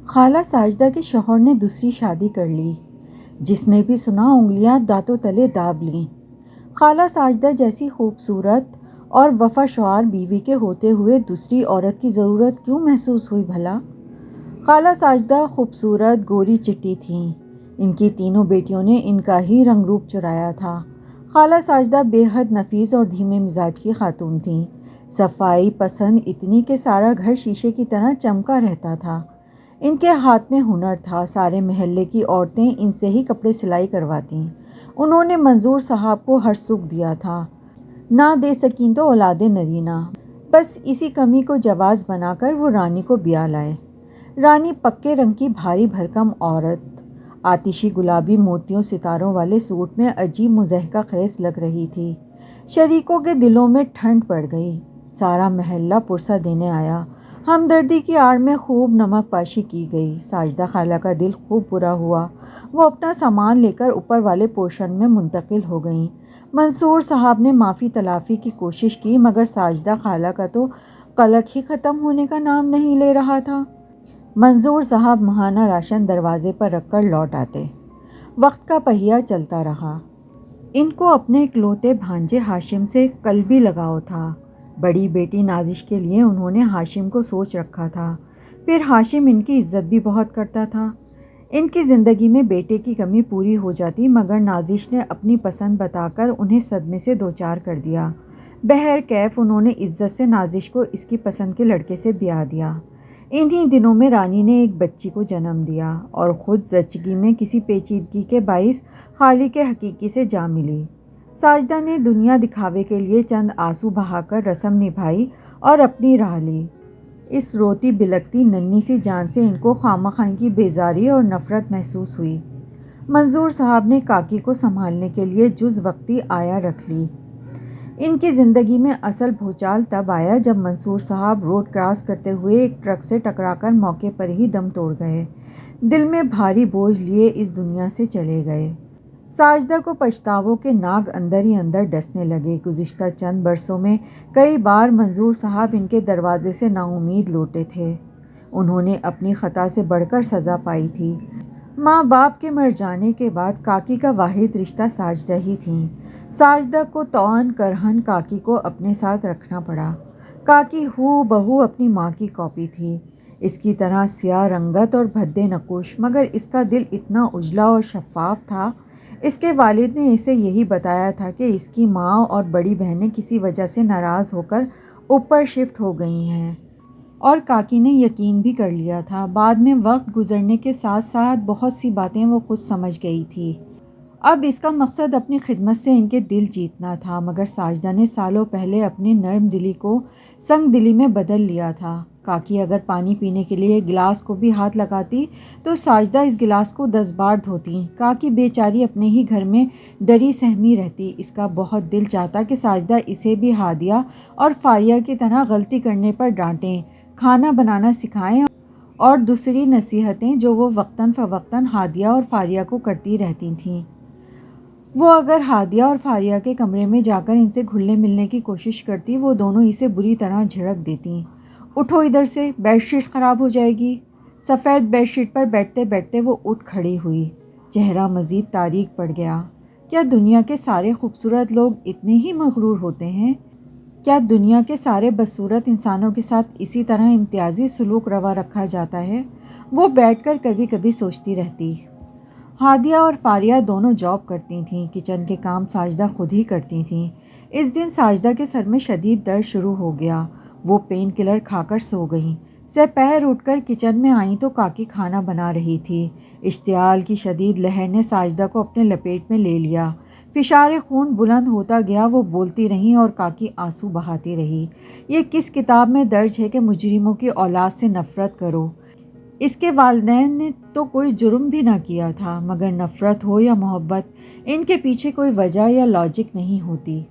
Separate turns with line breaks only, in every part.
خالہ ساجدہ کے شوہر نے دوسری شادی کر لی۔ جس نے بھی سنا انگلیاں دانتوں تلے داب لیں۔ خالہ ساجدہ جیسی خوبصورت اور وفا شعار بیوی کے ہوتے ہوئے دوسری عورت کی ضرورت کیوں محسوس ہوئی بھلا؟ خالہ ساجدہ خوبصورت گوری چٹی تھیں۔ ان کی تینوں بیٹیوں نے ان کا ہی رنگ روپ چرایا تھا۔ خالہ ساجدہ بے حد نفیس اور دھیمے مزاج کی خاتون تھیں۔ صفائی پسند اتنی کہ سارا گھر شیشے کی طرح چمکا رہتا تھا۔ ان کے ہاتھ میں ہنر تھا، سارے محلے کی عورتیں ان سے ہی کپڑے سلائی کرواتیں۔ انہوں نے منظور صاحب کو ہر سکھ دیا تھا، نہ دے سکیں تو اولاد نرینہ۔ بس اسی کمی کو جواز بنا کر وہ رانی کو بیاہ لائے۔ رانی پکے رنگ کی بھاری بھرکم عورت، آتشی گلابی موتیوں ستاروں والے سوٹ میں عجیب مضحکہ خیز لگ رہی تھی۔ شریکوں کے دلوں میں ٹھنڈ پڑ گئی۔ سارا محلہ پرسہ دینے آیا۔ ہمدردی کی آڑ میں خوب نمک پاشی کی گئی۔ ساجدہ خالہ کا دل خوب برا ہوا۔ وہ اپنا سامان لے کر اوپر والے پورشن میں منتقل ہو گئیں۔ منصور صاحب نے معافی تلافی کی کوشش کی مگر ساجدہ خالہ کا تو قلق ہی ختم ہونے کا نام نہیں لے رہا تھا۔ منظور صاحب ماہانہ راشن دروازے پر رکھ کر لوٹ آتے۔ وقت کا پہیہ چلتا رہا۔ ان کو اپنے اکلوتے بھانجے ہاشم سے قلبی لگاؤ تھا۔ بڑی بیٹی نازش کے لیے انہوں نے ہاشم کو سوچ رکھا تھا۔ پھر ہاشم ان کی عزت بھی بہت کرتا تھا۔ ان کی زندگی میں بیٹے کی کمی پوری ہو جاتی مگر نازش نے اپنی پسند بتا کر انہیں صدمے سے دوچار کر دیا۔ بہرکیف انہوں نے عزت سے نازش کو اس کی پسند کے لڑکے سے بیاہ دیا۔ انہی دنوں میں رانی نے ایک بچی کو جنم دیا اور خود زچگی میں کسی پیچیدگی کے باعث خالق حقیقی سے جا ملی۔ ساجدہ نے دنیا دکھاوے کے لیے چند آنسو بہا کر رسم نبھائی اور اپنی راہ لی۔ اس روتی بلکتی ننھی سی جان سے ان کو خامخواہ کی بیزاری اور نفرت محسوس ہوئی۔ منظور صاحب نے کاکی کو سنبھالنے کے لیے جز وقتی آیا رکھ لی۔ ان کی زندگی میں اصل بھوچال تب آیا جب منصور صاحب روڈ کراس کرتے ہوئے ایک ٹرک سے ٹکرا کر موقع پر ہی دم توڑ گئے۔ دل میں بھاری بوجھ لیے اس دنیا سے چلے گئے۔ ساجدہ کو پچھتاووں کے ناگ اندر ہی اندر ڈسنے لگے۔ گزشتہ چند برسوں میں کئی بار منظور صاحب ان کے دروازے سے نا امید لوٹے تھے۔ انہوں نے اپنی خطا سے بڑھ کر سزا پائی تھی۔ ماں باپ کے مر جانے کے بعد کاکی کا واحد رشتہ ساجدہ ہی تھیں۔ ساجدہ کو طوعاً کرہاً کاکی کو اپنے ساتھ رکھنا پڑا۔ کاکی ہو بہو اپنی ماں کی کاپی تھی۔ اس کی طرح سیاہ رنگت اور بھدے نقوش مگر اس کا دل اتنا اجلا اور شفاف تھا۔ اس کے والد نے اسے یہی بتایا تھا کہ اس کی ماں اور بڑی بہنیں کسی وجہ سے ناراض ہو کر اوپر شفٹ ہو گئی ہیں، اور کاکی نے یقین بھی کر لیا تھا۔ بعد میں وقت گزرنے کے ساتھ ساتھ بہت سی باتیں وہ خود سمجھ گئی تھی۔ اب اس کا مقصد اپنی خدمت سے ان کے دل جیتنا تھا مگر ساجدہ نے سالوں پہلے اپنی نرم دلی کو سنگ دلی میں بدل لیا تھا۔ کاکی اگر پانی پینے کے لیے گلاس کو بھی ہاتھ لگاتی تو ساجدہ اس گلاس کو 10 بار دھوتی۔ کاکی بیچاری اپنے ہی گھر میں ڈری سہمی رہتی۔ اس کا بہت دل چاہتا کہ ساجدہ اسے بھی ہادیہ اور فاریہ کی طرح غلطی کرنے پر ڈانٹیں، کھانا بنانا سکھائیں اور دوسری نصیحتیں جو وہ وقتاً فوقتاً ہادیہ اور فاریہ کو کرتی رہتی تھیں۔ وہ اگر ہادیہ اور فاریہ کے کمرے میں جا کر ان سے گھلنے ملنے کی کوشش کرتی وہ دونوں اسے بری طرح جھڑک دیتیں۔ اٹھو ادھر سے، بیڈ شیٹ خراب ہو جائے گی۔ سفید بیڈ شیٹ پر بیٹھتے بیٹھتے وہ اٹھ کھڑی ہوئی۔ چہرہ مزید تاریک پڑ گیا۔ کیا دنیا کے سارے خوبصورت لوگ اتنے ہی مغرور ہوتے ہیں؟ کیا دنیا کے سارے بدصورت انسانوں کے ساتھ اسی طرح امتیازی سلوک روا رکھا جاتا ہے؟ وہ بیٹھ کر کبھی کبھی سوچتی رہتی۔ ہادیہ اور فاریہ دونوں جاب کرتی تھیں۔ کچن کے کام ساجدہ خود ہی کرتی تھیں۔ اس دن ساجدہ کے سر میں شدید درد شروع ہو گیا۔ وہ پین کلر کھا کر سو گئیں۔ سپہر اٹھ کر کچن میں آئیں تو کاکی کھانا بنا رہی تھی۔ اشتعال کی شدید لہر نے ساجدہ کو اپنے لپیٹ میں لے لیا۔ فشار خون بلند ہوتا گیا۔ وہ بولتی رہیں اور کاکی آنسو بہاتی رہی۔ یہ کس کتاب میں درج ہے کہ مجرموں کی اولاد سے نفرت کرو؟ اس کے والدین نے تو کوئی جرم بھی نہ کیا تھا مگر نفرت ہو یا محبت ان کے پیچھے کوئی وجہ یا لاجک نہیں ہوتی۔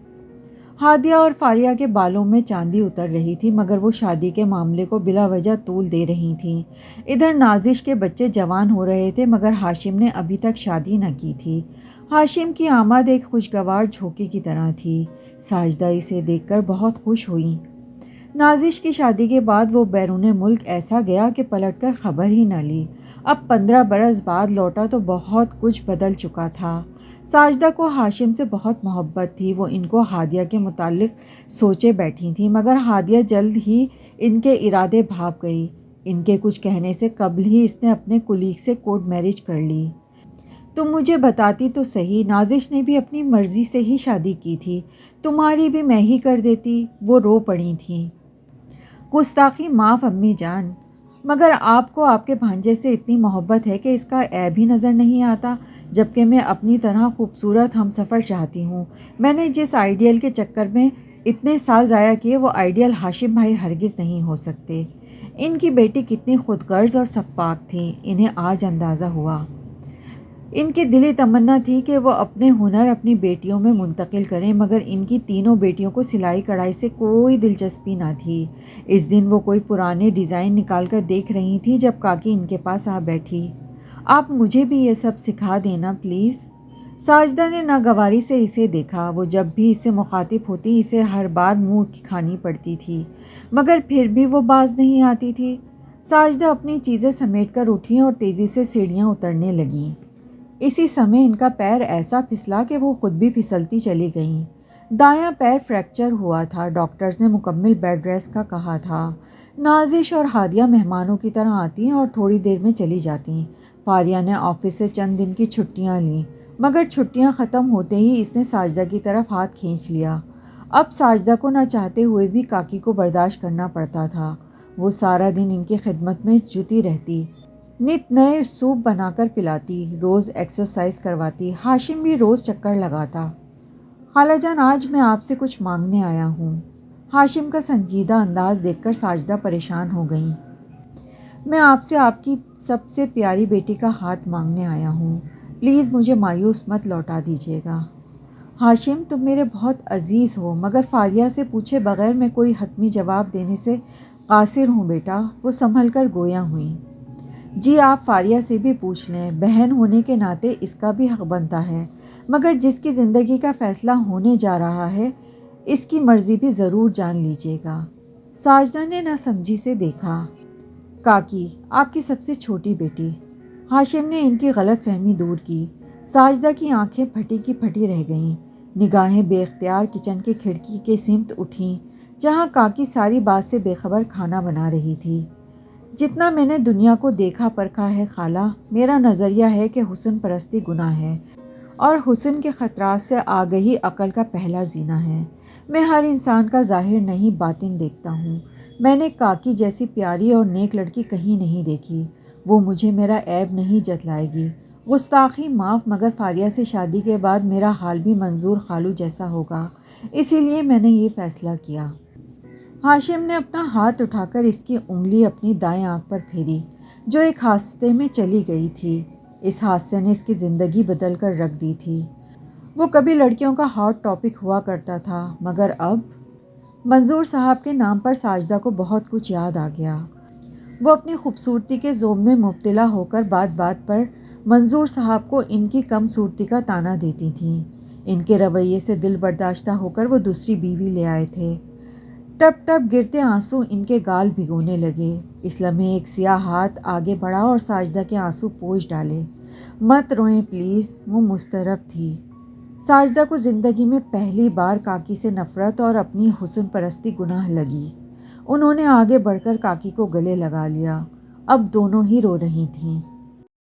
ہادیہ اور فاریہ کے بالوں میں چاندی اتر رہی تھی مگر وہ شادی کے معاملے کو بلا وجہ طول دے رہی تھیں۔ ادھر نازش کے بچے جوان ہو رہے تھے مگر ہاشم نے ابھی تک شادی نہ کی تھی۔ ہاشم کی آمد ایک خوشگوار جھونکے کی طرح تھی۔ ساجدہ اسے دیکھ کر بہت خوش ہوئیں۔ نازش کی شادی کے بعد وہ بیرون ملک ایسا گیا کہ پلٹ کر خبر ہی نہ لی۔ اب 15 برس بعد لوٹا تو بہت کچھ بدل چکا تھا۔ ساجدہ کو ہاشم سے بہت محبت تھی۔ وہ ان کو ہادیہ کے متعلق سوچے بیٹھی تھیں، مگر ہادیہ جلد ہی ان کے ارادے بھاپ گئی۔ ان کے کچھ کہنے سے قبل ہی اس نے اپنے کولیگ سے کورٹ میرج کر لی۔ تم مجھے بتاتی تو صحیح، نازش نے بھی اپنی مرضی سے ہی شادی کی تھی، تمہاری بھی میں ہی کر دیتی۔ وہ رو پڑی تھیں۔ گستاخی معاف امی جان، مگر آپ کو آپ کے بھانجے سے اتنی محبت ہے کہ اس کا عیب ہی نظر نہیں آتا، جبکہ میں اپنی طرح خوبصورت ہم سفر چاہتی ہوں۔ میں نے جس آئیڈیل کے چکر میں اتنے سال ضائع کیے وہ آئیڈیل ہاشم بھائی ہرگز نہیں ہو سکتے۔ ان کی بیٹی کتنی خود غرض اور سفاک تھی، انہیں آج اندازہ ہوا۔ ان کی دلی تمنا تھی کہ وہ اپنے ہنر اپنی بیٹیوں میں منتقل کریں، مگر ان کی تینوں بیٹیوں کو سلائی کڑھائی سے کوئی دلچسپی نہ تھی۔ اس دن وہ کوئی پرانے ڈیزائن نکال کر دیکھ رہی تھی جب کاکی ان کے پاس آ بیٹھی۔ آپ مجھے بھی یہ سب سکھا دینا پلیز۔ ساجدہ نے ناگواری سے اسے دیکھا۔ وہ جب بھی اس سے مخاطب ہوتی اسے ہر بار منہ کھانی پڑتی تھی، مگر پھر بھی وہ باز نہیں آتی تھی۔ ساجدہ اپنی چیزیں سمیٹ کر اٹھیں اور تیزی سے سیڑھیاں اترنے لگیں۔ اسی سمے ان کا پیر ایسا پھسلا کہ وہ خود بھی پھسلتی چلی گئیں۔ دایاں پیر فریکچر ہوا تھا، ڈاکٹرز نے مکمل بیڈ ریسٹ کا کہا تھا۔ نازش اور ہادیہ مہمانوں کی طرح آتی اور تھوڑی دیر میں چلی جاتی۔ فاریہ نے آفس سے چند دن کی چھٹیاں لیں، مگر چھٹیاں ختم ہوتے ہی اس نے ساجدہ کی طرف ہاتھ کھینچ لیا۔ اب ساجدہ کو نہ چاہتے ہوئے بھی کاکی کو برداشت کرنا پڑتا تھا۔ وہ سارا دن ان کی خدمت میں جٹی رہتی، نت نئے سوپ بنا کر پلاتی، روز ایکسرسائز کرواتی، ہاشم بھی روز چکر لگاتا۔ خالہ جان، آج میں آپ سے کچھ مانگنے آیا ہوں۔ ہاشم کا سنجیدہ انداز دیکھ کر ساجدہ پریشان ہو گئیں۔ میں آپ سے آپ کی سب سے پیاری بیٹی کا ہاتھ مانگنے آیا ہوں، پلیز مجھے مایوس مت لوٹا دیجیے گا۔ ہاشم، تم میرے بہت عزیز ہو، مگر فاریہ سے پوچھے بغیر میں کوئی حتمی جواب دینے سے قاصر ہوں بیٹا۔ وہ سنبھل کر گویا ہوئیں۔ جی آپ فاریہ سے بھی پوچھ لیں، بہن ہونے کے ناطے اس کا بھی حق بنتا ہے، مگر جس کی زندگی کا فیصلہ ہونے جا رہا ہے اس کی مرضی بھی ضرور جان لیجیے گا۔ ساجدہ نے ناسمجھی سے دیکھا۔ کاکی، آپ کی سب سے چھوٹی بیٹی۔ ہاشم نے ان کی غلط فہمی دور کی۔ ساجدہ کی آنکھیں پھٹی کی پھٹی رہ گئیں، نگاہیں بے اختیار کچن کی کھڑکی کے سمت اٹھیں جہاں کاکی ساری بات سے بے خبر کھانا بنا رہی تھی۔ جتنا میں نے دنیا کو دیکھا پرکھا ہے خالہ، میرا نظریہ ہے کہ حسن پرستی گناہ ہے، اور حسن کے خطرات سے آگہی عقل کا پہلا زینہ ہے۔ میں ہر انسان کا ظاہر نہیں باطن دیکھتا ہوں۔ میں نے کاکی جیسی پیاری اور نیک لڑکی کہیں نہیں دیکھی، وہ مجھے میرا عیب نہیں جتلائے گی۔ گستاخی معاف، مگر فاریہ سے شادی کے بعد میرا حال بھی منظور خالو جیسا ہوگا، اسی لیے میں نے یہ فیصلہ کیا۔ ہاشم نے اپنا ہاتھ اٹھا کر اس کی انگلی اپنی دائیں آنکھ پر پھیری جو ایک حادثے میں چلی گئی تھی۔ اس حادثے نے اس کی زندگی بدل کر رکھ دی تھی۔ وہ کبھی لڑکیوں کا ہاٹ ٹاپک ہوا کرتا تھا، مگر اب منظور صاحب کے نام پر ساجدہ کو بہت کچھ یاد آ گیا۔ وہ اپنی خوبصورتی کے زوم میں مبتلا ہو کر بات بات پر منظور صاحب کو ان کی کم صورتی کا طعنہ دیتی تھیں۔ ان کے رویے سے دل برداشتہ ہو کر وہ دوسری بیوی لے آئے تھے۔ ٹپ ٹپ گرتے آنسو ان کے گال بھگونے لگے۔ اس لمحے ایک سیاہ ہاتھ آگے بڑھا اور ساجدہ کے آنسو پوچھ ڈالے۔ مت روئیں پلیز، وہ مضطرب تھی۔ ساجدہ کو زندگی میں پہلی بار کاکی سے نفرت اور اپنی حسن پرستی گناہ لگی۔ انہوں نے آگے بڑھ کر کاکی کو گلے لگا لیا۔ اب دونوں ہی رو رہی تھیں۔